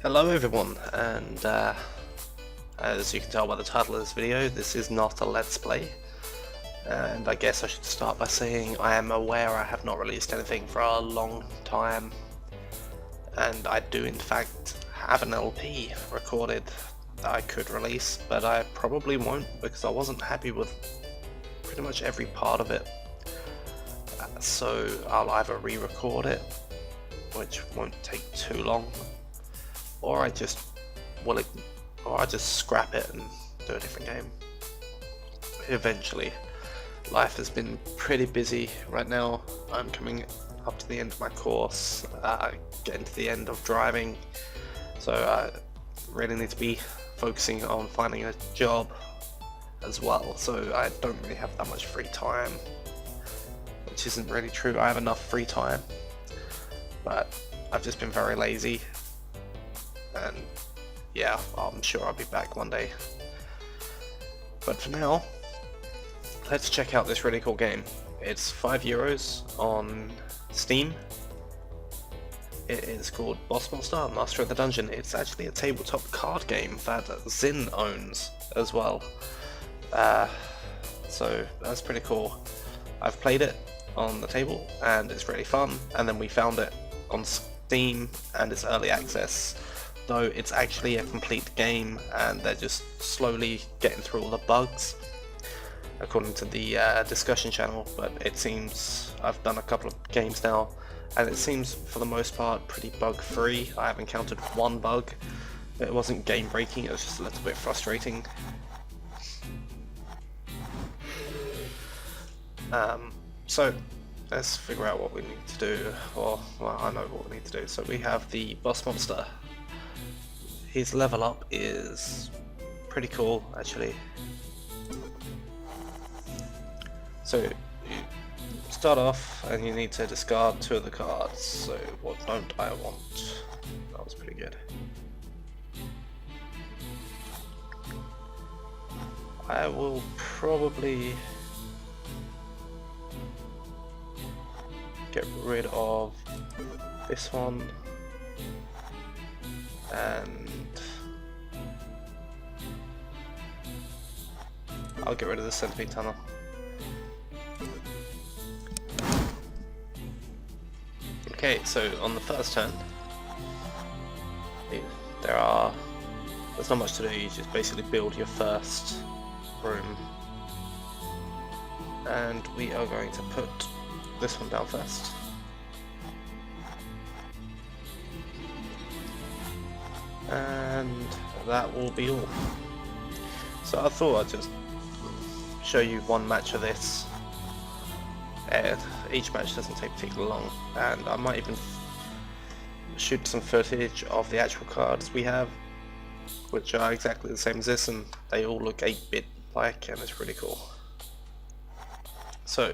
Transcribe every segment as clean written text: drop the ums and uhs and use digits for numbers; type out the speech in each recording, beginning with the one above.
Hello everyone, and as you can tell by the title of this video, this is not a Let's Play. And I guess I should start by saying I am aware I have not released anything for a long time. And I do in fact have an LP recorded that I could release, but I probably won't because I wasn't happy with pretty much every part of it. So I'll either re-record it, which won't take too long, or I just scrap it and do a different game. Eventually. Life has been pretty busy right now. I'm coming up to the end of my course, getting to the end of driving, so I really need to be focusing on finding a job as well, so I don't really have that much free time, which isn't really true. I have enough free time, but I've just been very lazy, and yeah, I'm sure I'll be back one day. But for now, let's check out this really cool game. It's €5 on Steam. It is called Boss Monster, Master of the Dungeon. It's actually a tabletop card game that Zin owns as well. So that's pretty cool. I've played it on the table and it's really fun, and then we found it on Steam and it's early access, though it's actually a complete game and they're just slowly getting through all the bugs according to the discussion channel. But it seems, I've done a couple of games now and it seems for the most part pretty bug free. I have encountered one bug, but it wasn't game breaking, it was just a little bit frustrating. So let's figure out what we need to do, or well, I know what we need to do. So we have the boss monster. His level up is pretty cool actually. So you start off and you need to discard 2 of the cards. So what don't I want? That was pretty good. I will probably get rid of this one, and I'll get rid of the centipede tunnel. Okay, so on the first turn, there's not much to do. You just basically build your first room, and we are going to put this one down first. And that will be all. So I thought I'd just show you one match of this. Each match doesn't take particularly long, and I might even shoot some footage of the actual cards we have, which are exactly the same as this, and they all look 8-bit like, and it's pretty cool. So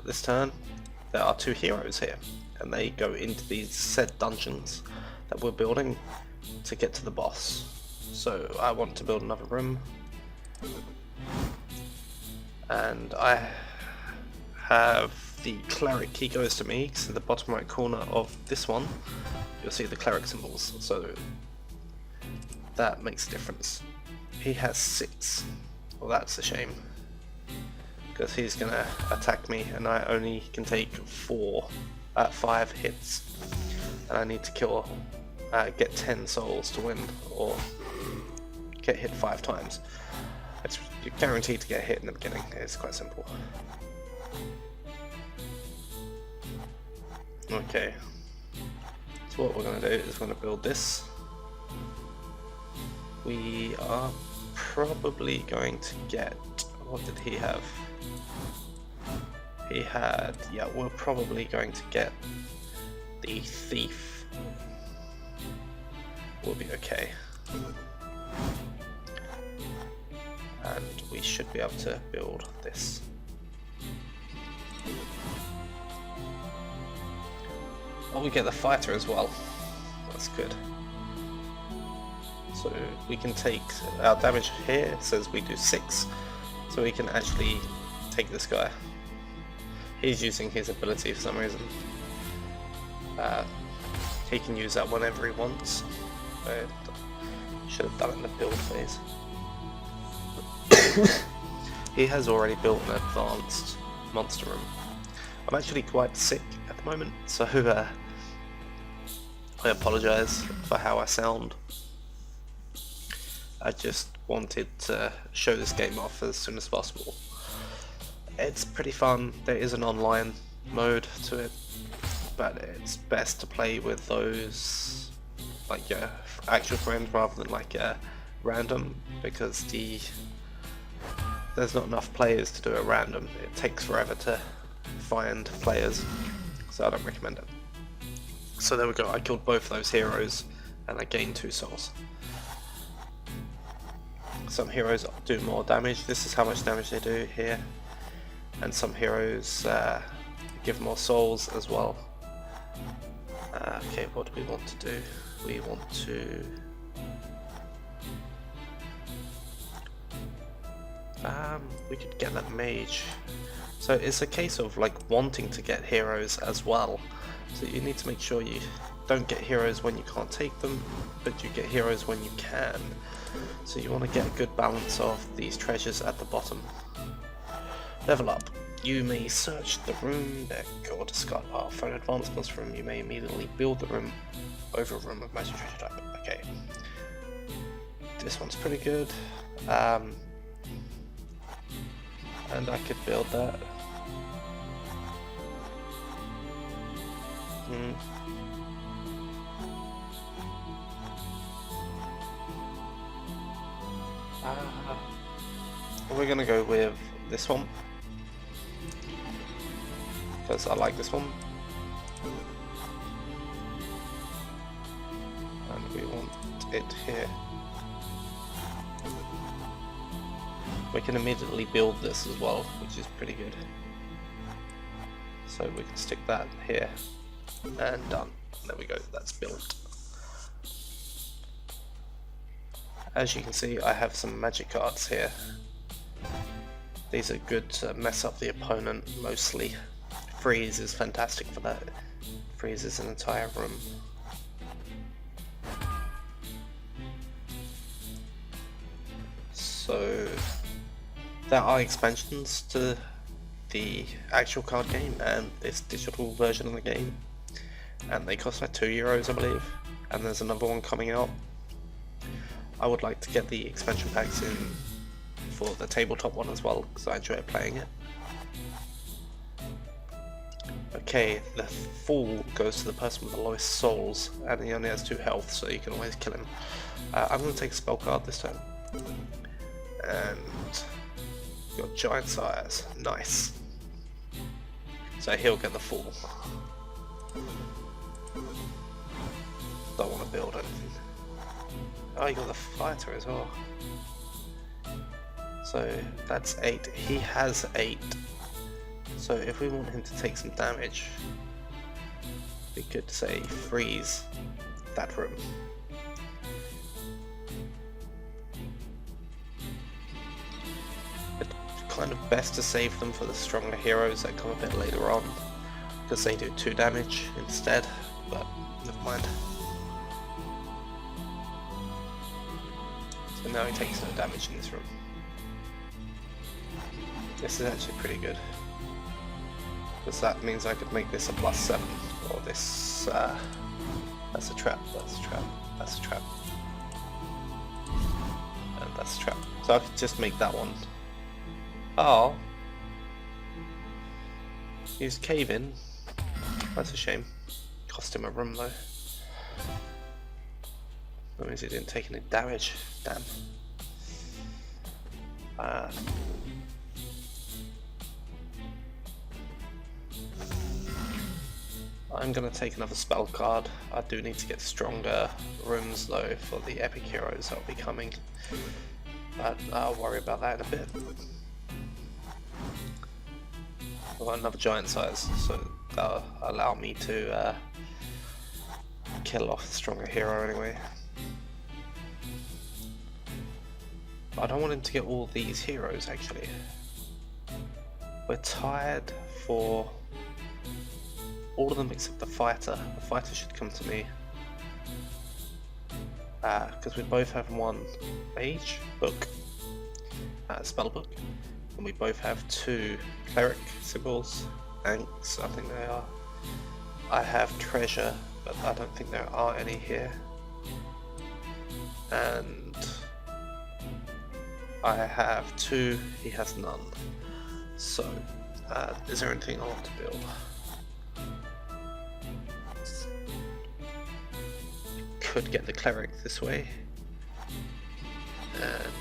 this turn there are 2 heroes here, and they go into these said dungeons that we're building to get to the boss. So I want to build another room, and I have the cleric. He goes to me, so the bottom right corner of this one you'll see the cleric symbols, so that makes a difference. He has 6. Well, that's a shame, because he's gonna attack me and I only can take 5 hits, and I need to get 10 souls to win, or get hit 5 times. You're guaranteed to get hit in the beginning. It's quite simple. Okay, so what we're going to do is we're going to build this. We are probably going to get, what did he have? He had, yeah, we're probably going to get the thief. We'll be okay. And we should be able to build this. Oh, we get the fighter as well. That's good. So we can take our damage here. It says we do 6, so we can actually take this guy. He's using his ability for some reason. he can use that whenever he wants. I should have done it in the build phase. He has already built an advanced monster room. I'm actually quite sick at the moment, so I apologise for how I sound. I just wanted to show this game off as soon as possible. It's pretty fun. There is an online mode to it, but it's best to play with those like your actual friends rather than like random, because there's not enough players to do it random. It takes forever to find players, so I don't recommend it. So there we go, I killed both those heroes and I gained 2 souls. Some heroes do more damage. This is how much damage they do here. And some heroes give more souls as well. Okay, what do we want to do? We want to... we could get that mage. So it's a case of like wanting to get heroes as well. So you need to make sure you don't get heroes when you can't take them, but you get heroes when you can. So you want to get a good balance of these treasures at the bottom. Level up. You may search the room deck or discard part. For an advanced monster room, you may immediately build the room over a room of magic treasure type. Okay. This one's pretty good. And I could build that. We're gonna go with this one because I like this one, and we want it here. We can immediately build this as well, which is pretty good. So we can stick that here, and done. There we go, that's built. As you can see, I have some magic cards here. These are good to mess up the opponent mostly. Freeze is fantastic for that. Freezes an entire room. So there are expansions to the actual card game and this digital version of the game, and they cost like €2 I believe, and there's another one coming out. I would like to get the expansion packs in for the tabletop one as well, because I enjoy playing it. Okay, the fool goes to the person with the lowest souls, and he only has 2 health, so you can always kill him. I'm going to take a spell card this time. And got giant size, nice. So he'll get the fool. Don't want to build anything. Oh, you got the fighter as well. So that's 8. He has 8. So if we want him to take some damage, we could say freeze that room. It's kind of best to save them for the stronger heroes that come a bit later on, because they do 2 damage instead, but never mind. So now he takes no damage in this room. This is actually pretty good, because that means I could make this a +7, or this, that's a trap, that's a trap, that's a trap, and that's a trap. So I could just make that one. Oh, he's cave-in, that's a shame. Cost him a room though. That means he didn't take any damage, damn. I'm gonna take another spell card. I do need to get stronger rooms though for the epic heroes that will be coming, but I'll worry about that in a bit. I've got another giant size, so that'll allow me to kill off the stronger hero anyway. But I don't want him to get all these heroes actually. We're tied for all of them except the fighter. The fighter should come to me. because we both have one mage book, spell book, and we both have 2 cleric symbols, thanks, I think they are. I have treasure, but I don't think there are any here. And I have 2, he has none. So, is there anything I want to build? Could get the cleric this way, and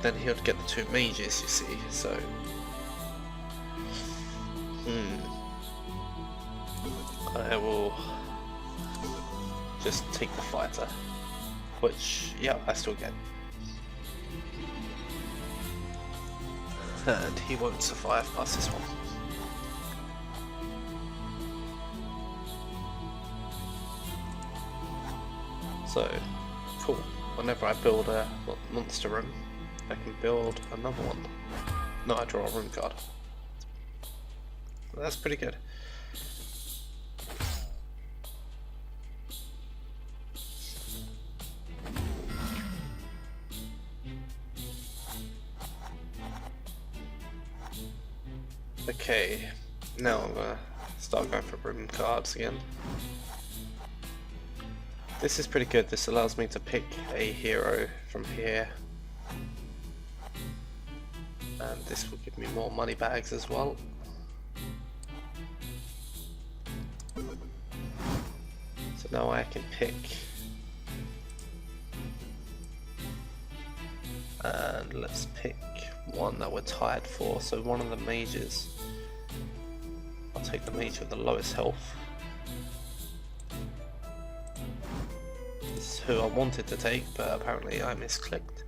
then he would get the 2 mages, you see, so I will just take the fighter, which, yeah, I still get, and he won't survive past this one. So, cool. Whenever I build a monster room, I can build another one. No, I draw a room card. That's pretty good. Okay, now I'm gonna start going for room cards again. This is pretty good. This allows me to pick a hero from here, and this will give me more money bags as well. So now I can pick, and let's pick one that we're tied for, so one of the mages. I'll take the mage with the lowest health. This is who I wanted to take, but apparently I misclicked.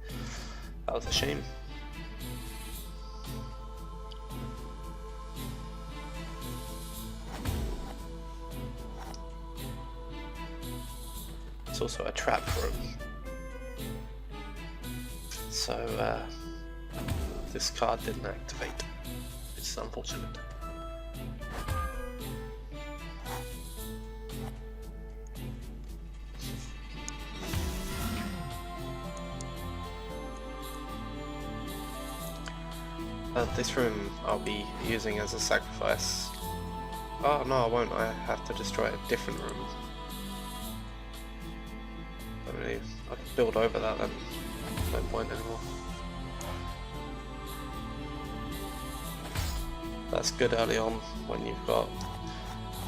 That was a shame. It's also a trap room. So this card didn't activate, which is unfortunate. This room I'll be using as a sacrifice. Oh no, I won't. I have to destroy a different room. I mean, I can build over that then. No point anymore. That's good early on when you've got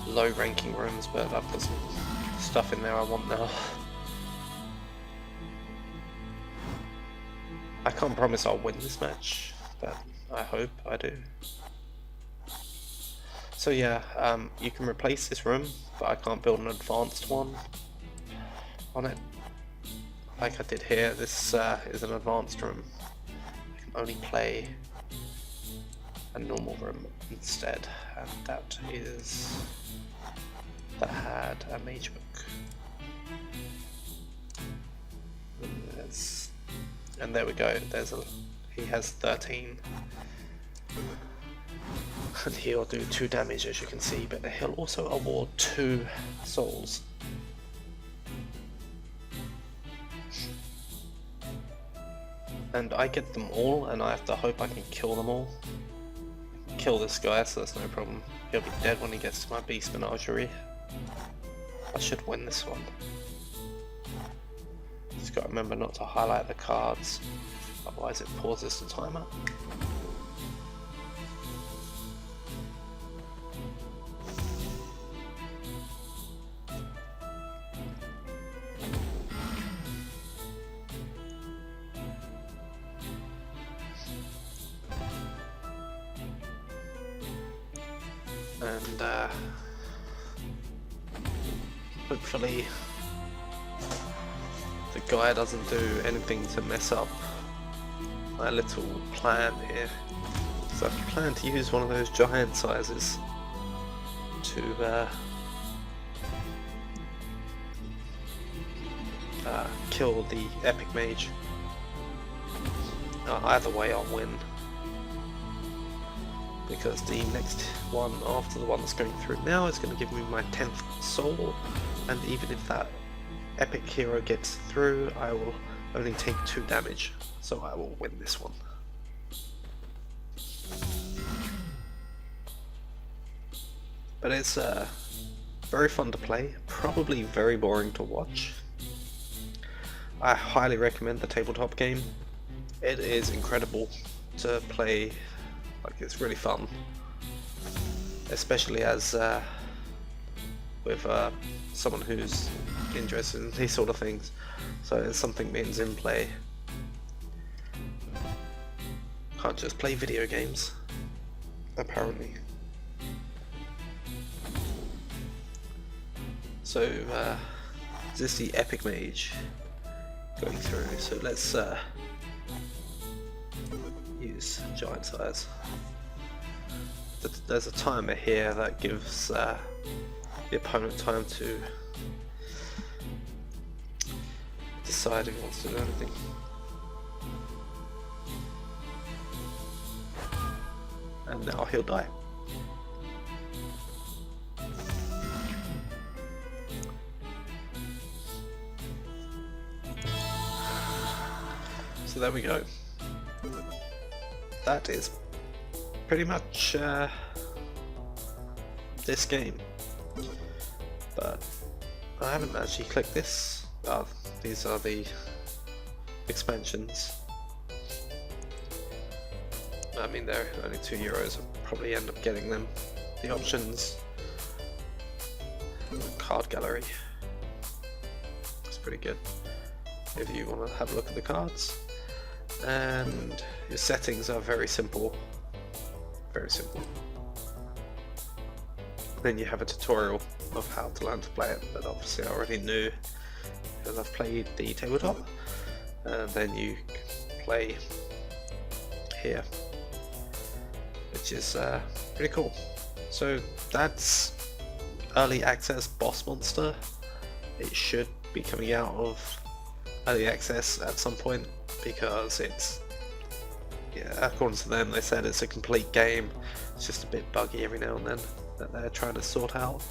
low ranking rooms, but I've got some stuff in there I want now. I can't promise I'll win this match, but I hope I do. So yeah, you can replace this room, but I can't build an advanced one on it. Like I did here, this is an advanced room. I can only play a normal room instead, and that had a mage book. And there we go. He has 13, and he'll do 2 damage, as you can see, but he'll also award 2 souls. And I get them all, and I have to hope I can kill them all. Kill this guy, so that's no problem. He'll be dead when he gets to my beast menagerie. I should win this one. Just gotta remember not to highlight the cards, otherwise it pauses the timer. And hopefully the guy doesn't do anything to mess up my little plan here. So I plan to use one of those giant sizes to kill the epic mage. Either way I'll win. because the next one after the one that's going through now is going to give me my 10th soul, and even if that epic hero gets through, I will only take 2 damage, so I will win this one. But it's very fun to play, probably very boring to watch. I highly recommend the tabletop game. It is incredible to play, like it's really fun. Especially as with someone who's interested in these sort of things. So it's something me and Zim play. Can't just play video games, apparently. So this is the epic mage going through, so let's use giant size. There's a timer here that gives the opponent time to decide if he wants to do anything. And now he'll die. So there we go. That is pretty much this game. But I haven't actually clicked this. These are the expansions. I mean, they're only €2. I'll probably end up getting them. The options, card gallery. It's pretty good if you want to have a look at the cards. And your settings are very simple. Very simple. Then you have a tutorial of how to learn to play it, but obviously I already knew because I've played the tabletop. And then you play here, which is pretty cool. So that's early access boss monster. It should be coming out of early access at some point, because it's, yeah, according to them, they said it's a complete game. It's just a bit buggy every now and then that they're trying to sort out.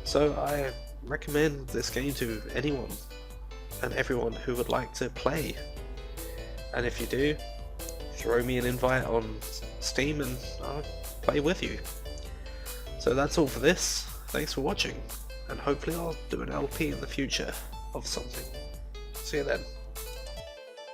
So I recommend this game to anyone and everyone who would like to play. And if you do, throw me an invite on Steam and I'll play with you. So that's all for this. Thanks for watching, and hopefully I'll do an LP in the future of something. See you then.